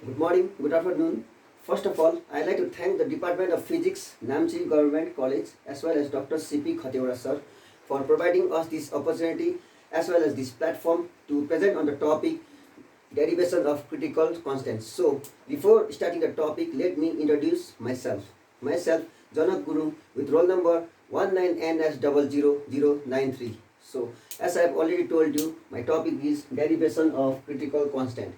Good morning, good afternoon. First of all, I'd like to thank the Department of Physics, Namchi Government College, as well as Dr. C.P. Khateura sir for providing us this opportunity as well as this platform to present on the topic derivation of critical constants. So, before starting the topic, let me introduce myself. Myself, Janak Guru, with roll number 19NS00093. So, as I have already told you, my topic is derivation of critical constant.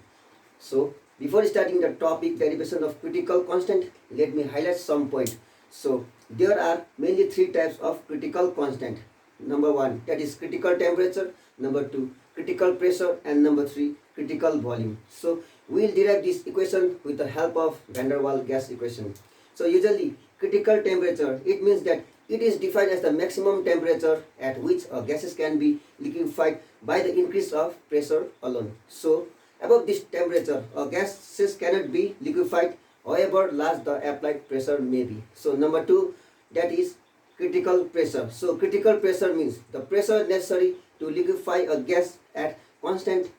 So, before starting the topic derivation of critical constant, let me highlight some point. So, there are mainly three types of critical constant. Number one, that is critical temperature. Number two, critical pressure, and number three, critical volume. So, we will derive this equation with the help of van der Waals gas equation. So, usually critical temperature, it means that it is defined as the maximum temperature at which gases can be liquefied by the increase of pressure alone. So, above this temperature, gases cannot be liquefied however large the applied pressure may be. So number two, that is critical pressure. So critical pressure means the pressure necessary to liquefy a gas at constant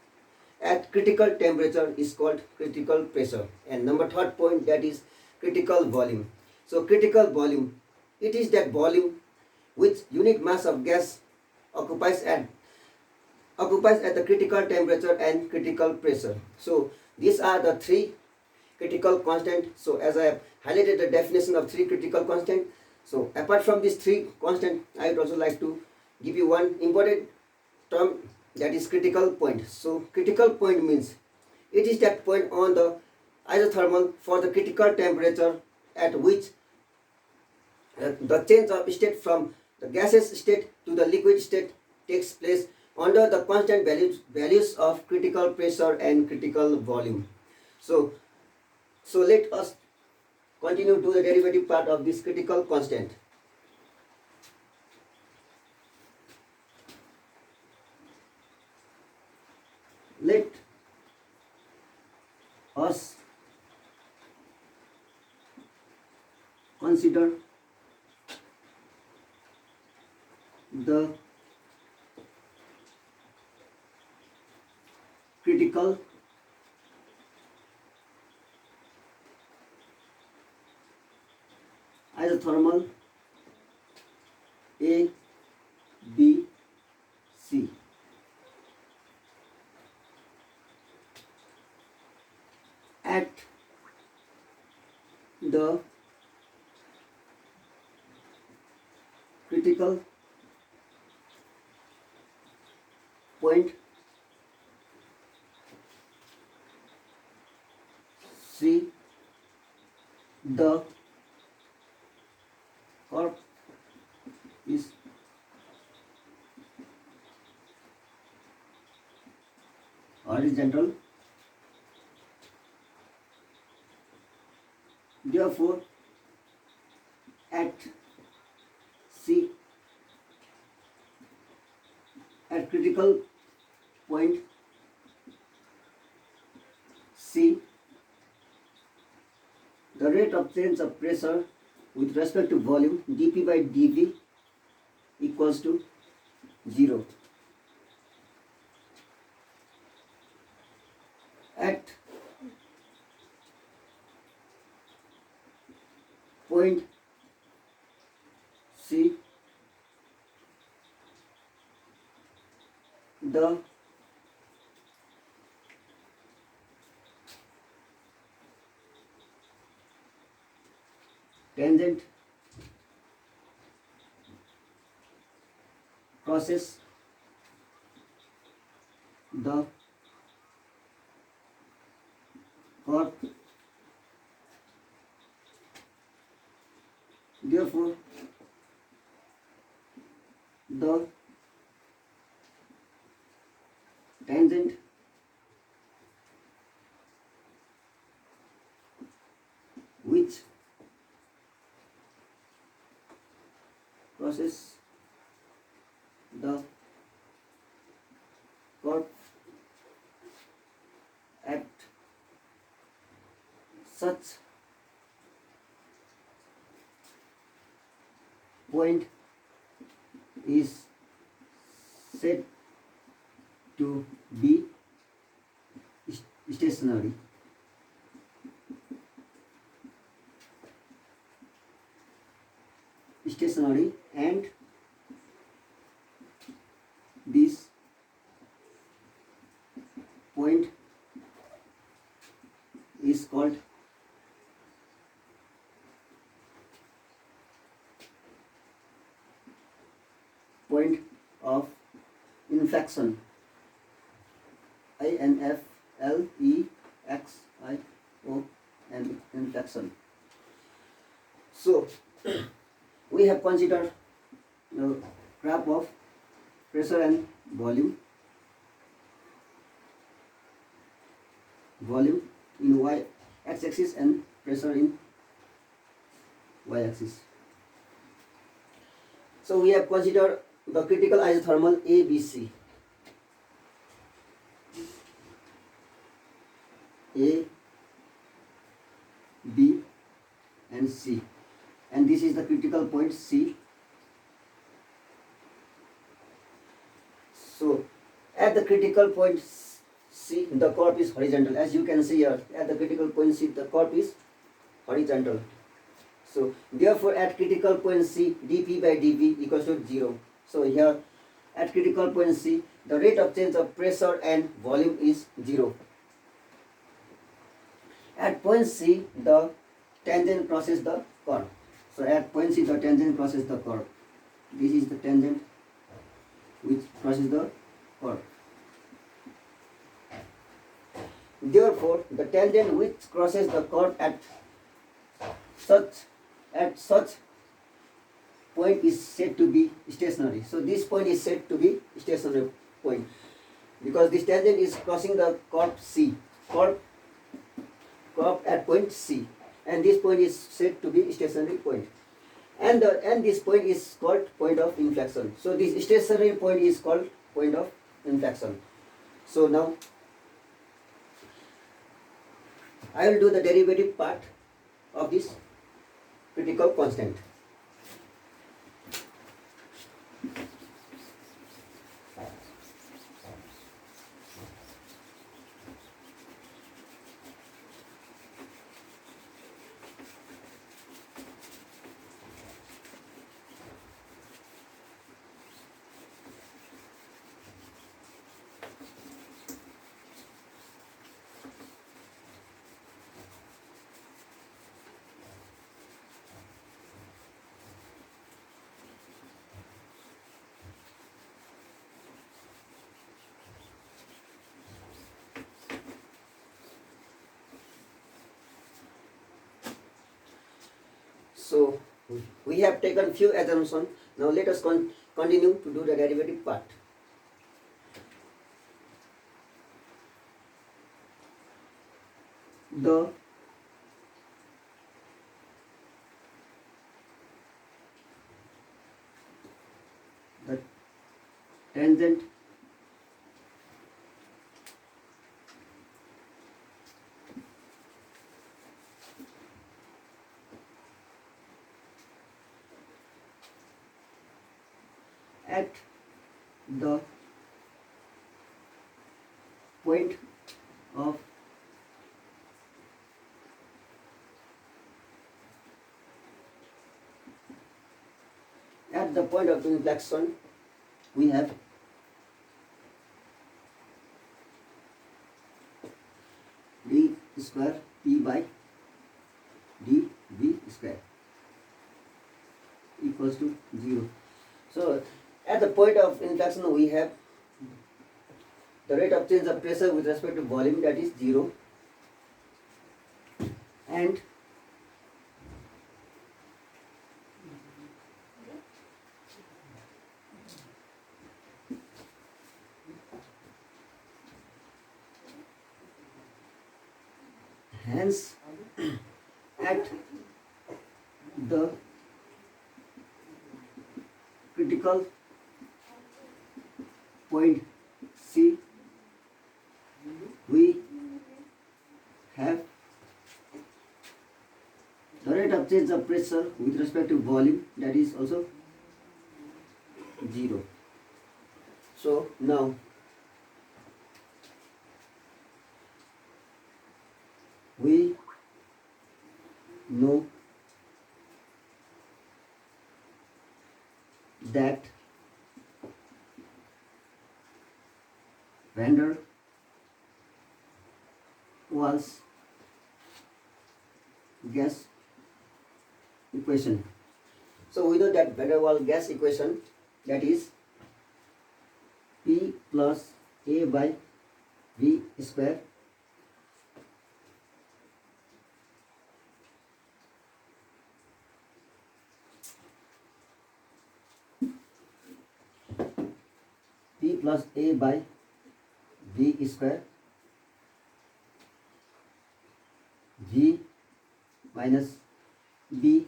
at critical temperature is called critical pressure. And number third point, that is critical volume. So critical volume, it is that volume which unit mass of gas occupies at the critical temperature and critical pressure. So these are the three critical constant. So as I have highlighted the definition of three critical constant. So apart from these three constant, I would also like to give you one important term, that is critical point. So critical point means it is that point on the isothermal for the critical temperature at which the change of state from the gaseous state to the liquid state takes place under the constant values of critical pressure and critical volume. So let us continue to the derivative part of this critical constant. Let us consider the critical isothermal A, B, C. At the critical point C, the curve is horizontal. Therefore, at C, at critical point C, the rate of change of pressure with respect to volume dP by dV equals to 0. At point C, the tangent crosses the curve. Therefore, the tangent which crosses the curve at such point is said to be stationary. point is called point of inflection. Inflection. So we have considered the graph of pressure and volume in y x-axis and pressure in y-axis. So we have considered the critical isothermal A, B, C. A, B and C, and this is the critical point C. So at the critical point C, the curve is horizontal. As you can see here, at the critical point C, the curve is horizontal. So therefore at critical point C, dP by dV equals to 0. So here at critical point C, the rate of change of pressure and volume is 0. At point C, the tangent crosses the curve. So at point C, the tangent crosses the curve. This is the tangent which crosses the curve. Therefore, the tangent which crosses the curve at such point is said to be stationary. So this point is said to be stationary point because this tangent is crossing the curve C, curve at point C, and this point is said to be stationary point, and this point is called point of inflection. So this stationary point is called point of inflection. So now I will do the derivative part of this critical constant. So we have taken few assumptions. Now let us continue to do the derivative part. The tangent at the point of inflection, we have d square p by dv square equals to 0. So at the point of inflection, we have the rate of change of pressure with respect to volume, that is 0, and hence at the critical point C, we have the rate of change of pressure with respect to volume, that is also 0. So now we know that van der Waals gas equation. So we know that van der Waals gas equation, that is P plus A by V square P plus A by V square G minus B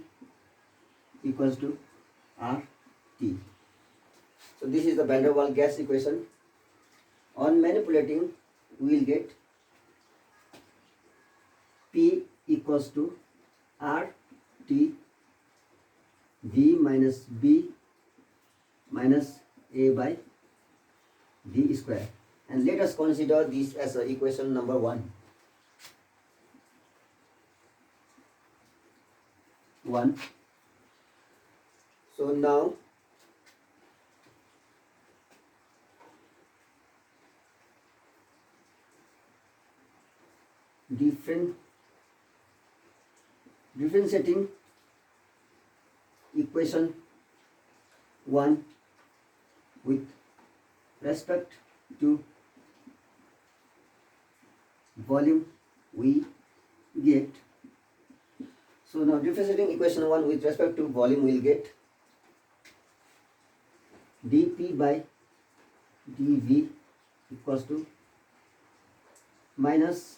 equals to RT. So this is the van der Waals gas equation. On manipulating, we will get P equals to RT V minus B minus A by V square. And let us consider this as equation number 1. So now differentiating equation 1 with respect to volume, we get. So now differentiating equation 1 with respect to volume, we will get dP by dV equals to minus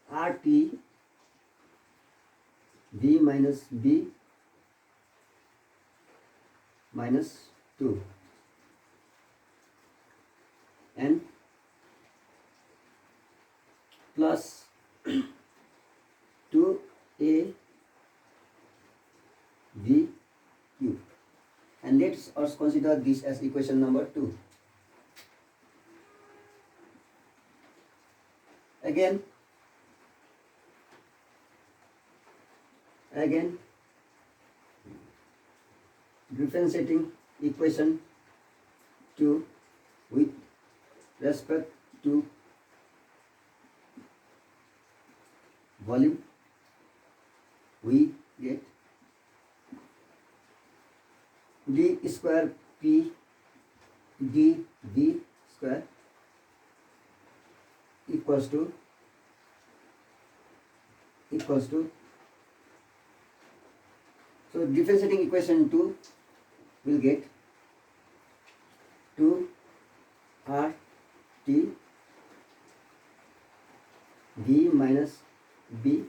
RT V minus B minus 2 and plus 2A V cube. And let us consider this as equation number 2. Again differentiating equation 2 with respect to volume, we get d square P dV square equals to so differentiating equation 2 will get 2 RT V minus B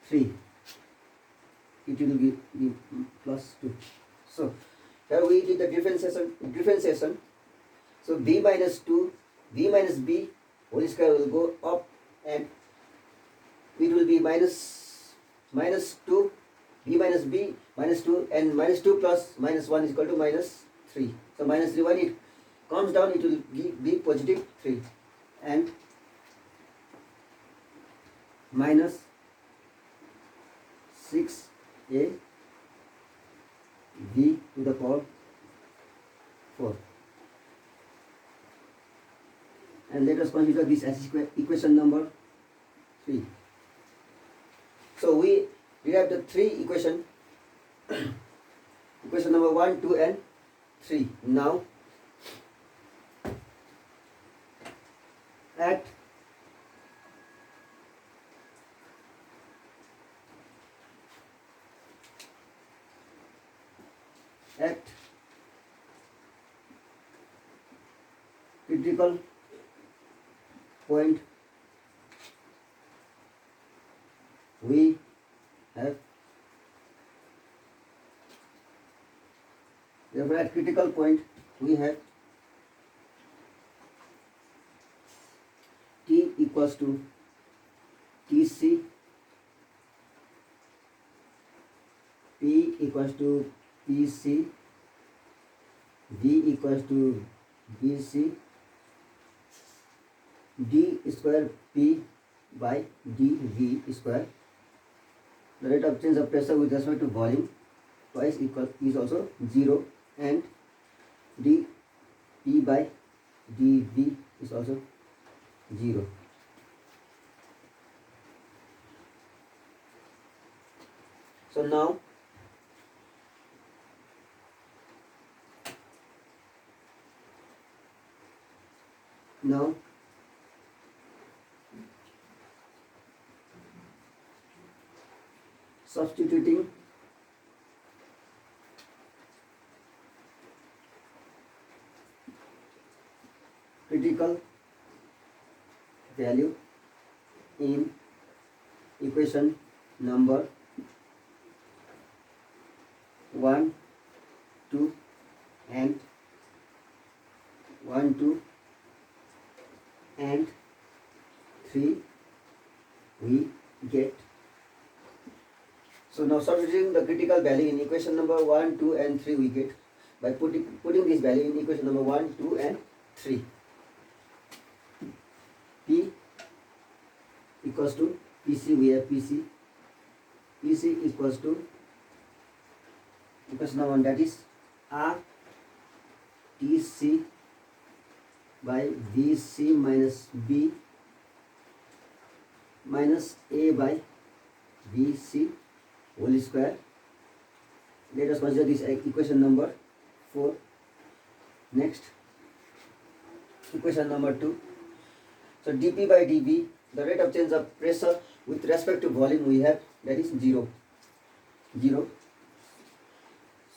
3. It will be plus 2. So here we did the differentiation. So B minus 2, V minus B whole square will go up and it will be minus 2, B minus B minus 2, and minus 2 plus minus 1 is equal to minus 3. So minus 3, when it comes down, it will be positive 3 and minus 6A V to the power 4. And let us consider this as equation number 3. So we derived the 3 equation, equation number 1, 2 and 3. Now at critical point we have, therefore at critical point we have T equals to TC, P equals to PC, V equals to BC, D square P by dV square. The rate of change of pressure with respect to volume twice equal is also 0, and dP by dV is also 0. So now substituting critical value in equation number 1, 2 and 1, 2 and 3 we get. So now substituting the critical value in equation number 1, 2 and 3 we get by putting this value in equation number 1, 2 and 3. P equals to PC, we have PC equals to equation number 1, that is RTC by VC minus B minus A by VC whole square. Let us consider this equation number 4. Next, equation number 2. So dP by dV, the rate of change of pressure with respect to volume we have, that is 0.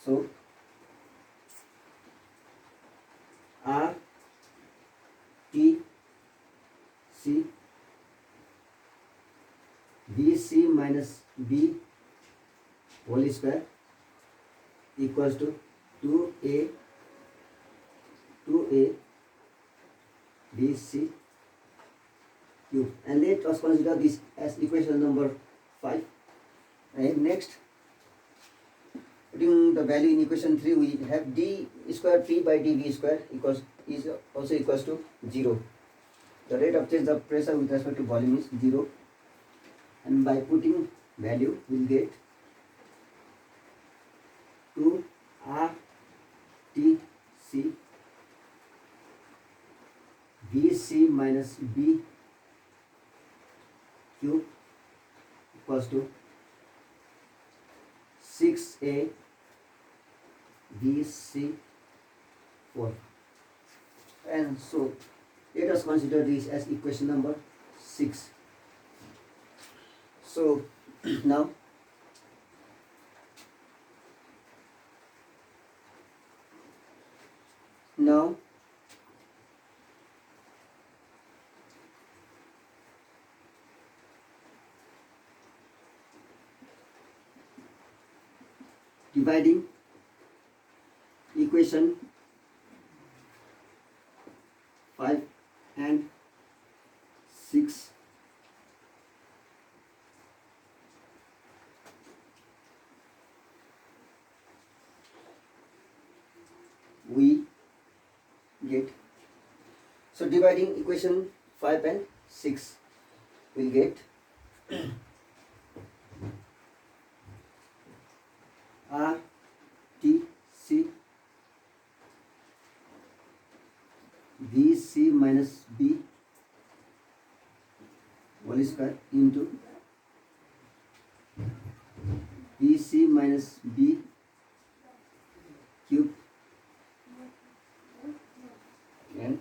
So R T C VC minus B whole square equals to 2A VC cube, and let us consider this as equation number 5. And next, putting the value in equation 3, we have d square P by dV square is also equals to 0. The rate of change of pressure with respect to volume is 0, and by putting value we will get 2 RTC VC minus B cube equals to 6A VC4. And so let us consider this as equation number 6. So now dividing equation 5 and 6, we get, so dividing equation 5 and 6 we get RTC VC minus B whole square into VC minus B cube and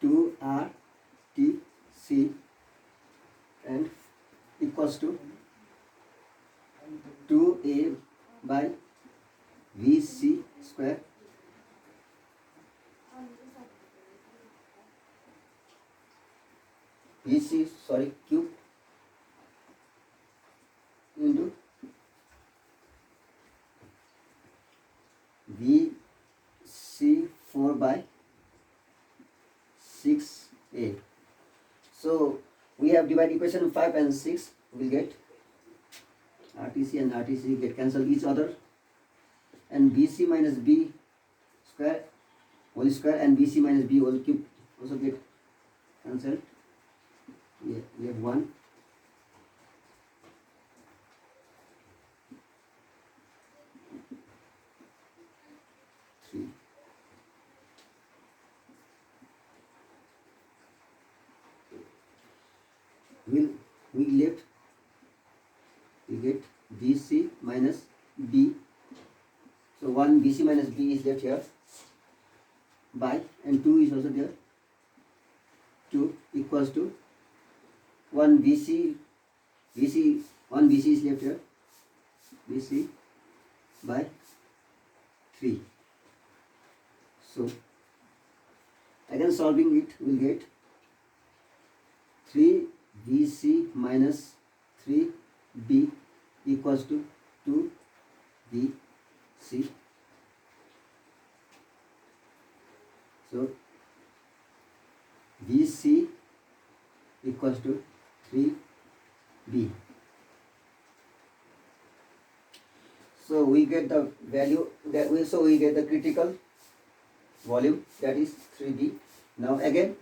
2RTC and equals to 2A by VC square cube into VC4 by 6A. So we have divided equation 5 and 6, we will get RTC and RTC get cancel each other, and VC minus B square whole square and VC minus B whole cube also get cancelled. We have 1. we get BC minus B. So 1 BC minus B is left here by, and 2 is also there, 2 equals to 1 BC, 1 BC is left here, BC by 3. So again solving it, we will get 3 BC minus 3 B equals to 2 BC. So BC equals to 3B. So we get the value that we get the critical volume, that is 3B. Now again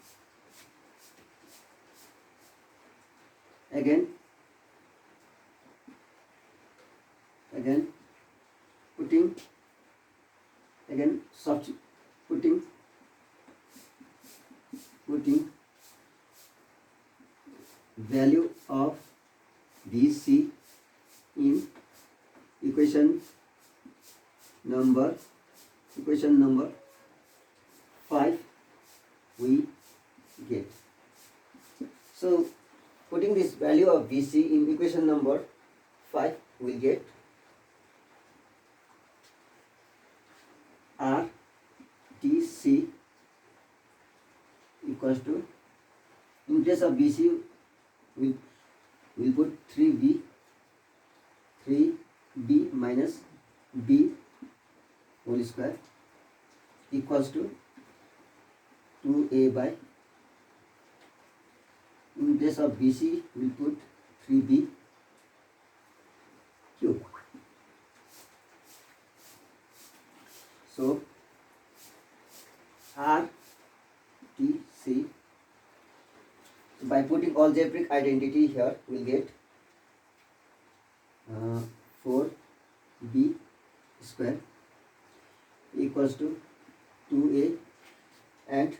putting value of BC in equation number 5 we get. So putting this value of BC in equation number 5 we get RTC equals to, in place of BC we'll put 3B minus B whole square equals to 2A by, in place of BC we'll put 3B cube. So RTC, by putting algebraic identity here, we'll get 4B square equals to 2A and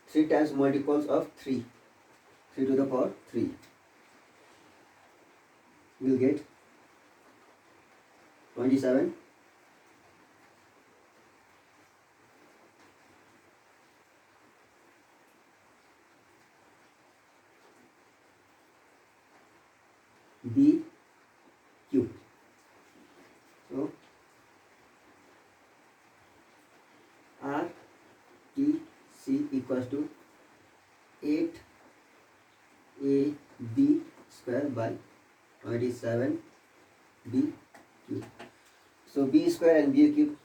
3 times multiples of 3 to the power 3. We'll get 27 B cube. So RTC equals to 8AB square by 27 B cube. So B square and B cube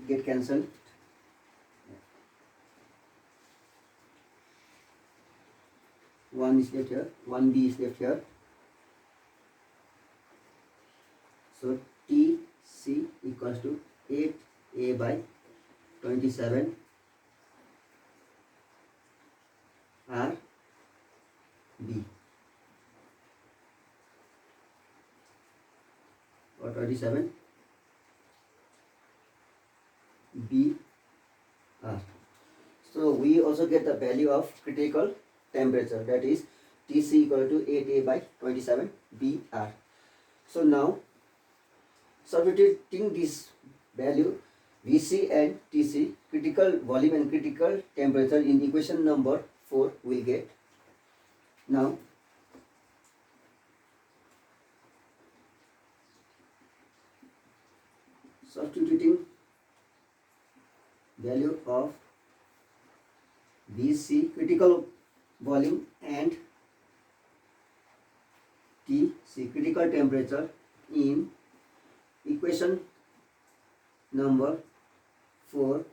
get cancelled. One is left here, 1B is left here. So TC equals to 8A by 27 RB, or 27 BR. So we also get the value of critical temperature, that is TC equal to 8A by 27 BR. So now substituting this value VC and TC, critical volume and critical temperature, in equation number 4 we get. Now substituting value of VC, critical volume, and TC, critical temperature, in equation number 4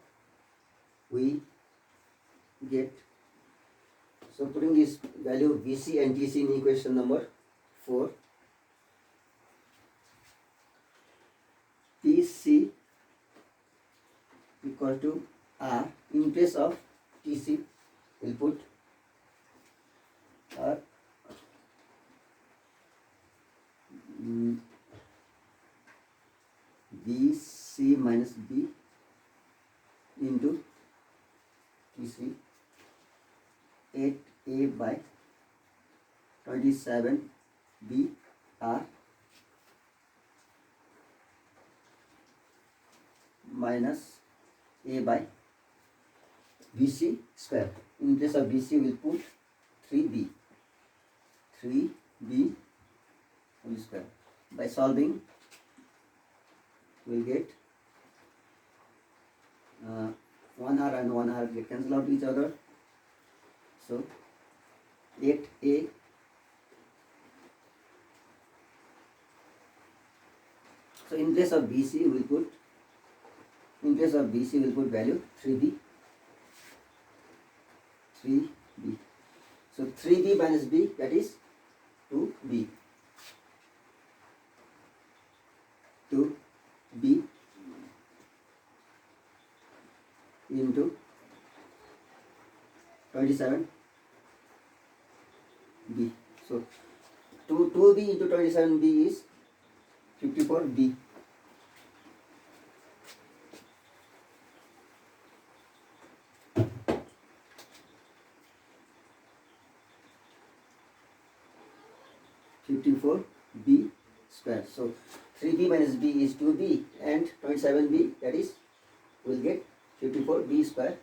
we get. So putting this value VC and TC in equation number 4, TC equal to R, in place of TC we'll put R BC minus B into TC, 8 A by 27B are minus A by BC square. In place of BC, we'll put 3B whole square. By solving, we'll get 1R and 1R get cancel out each other. So 8A so in place of BC we'll put value 3B. So 3B minus B, that is 2B. 2B into 27B. So 2B into 27B is 54B. B square. So 3B minus B is 2B and 27B, that is we'll get 54B square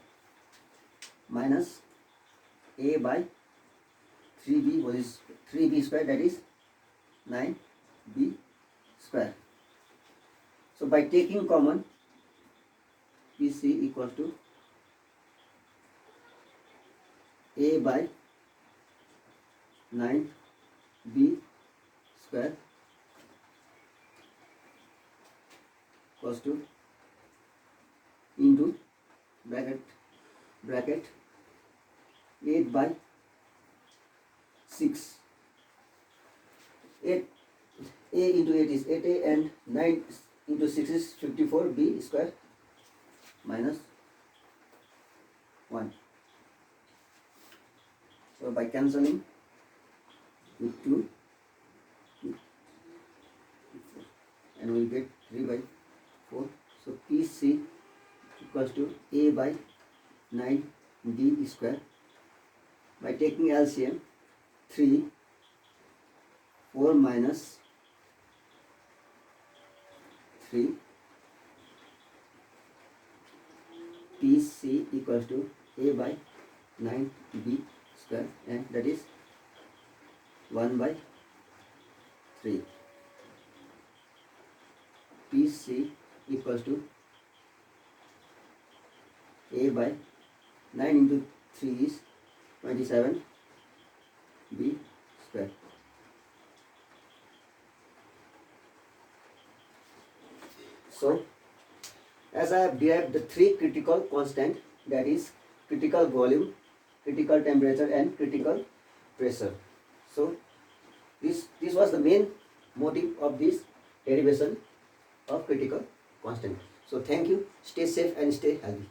minus A by 3B, what is 3B square, that is 9B square. So by taking common, PC equals to A by 9B square equals to into bracket 8 by 6. 8 A into 8 is 8A and 9 into 6 is 54B square minus 1. So by cancelling with 2 and we'll get 3 by 4. So PC equals to A by 9B square. By taking LCM, 3, 4 minus 3, PC equals to A by 9B square, and that is 1 by 3. PC equals to A by 9 into 3 is 27B square. So as I have derived the three critical constants, that is critical volume, critical temperature and critical pressure. So this was the main motive of this derivation of critical constant. So thank you, stay safe and stay healthy.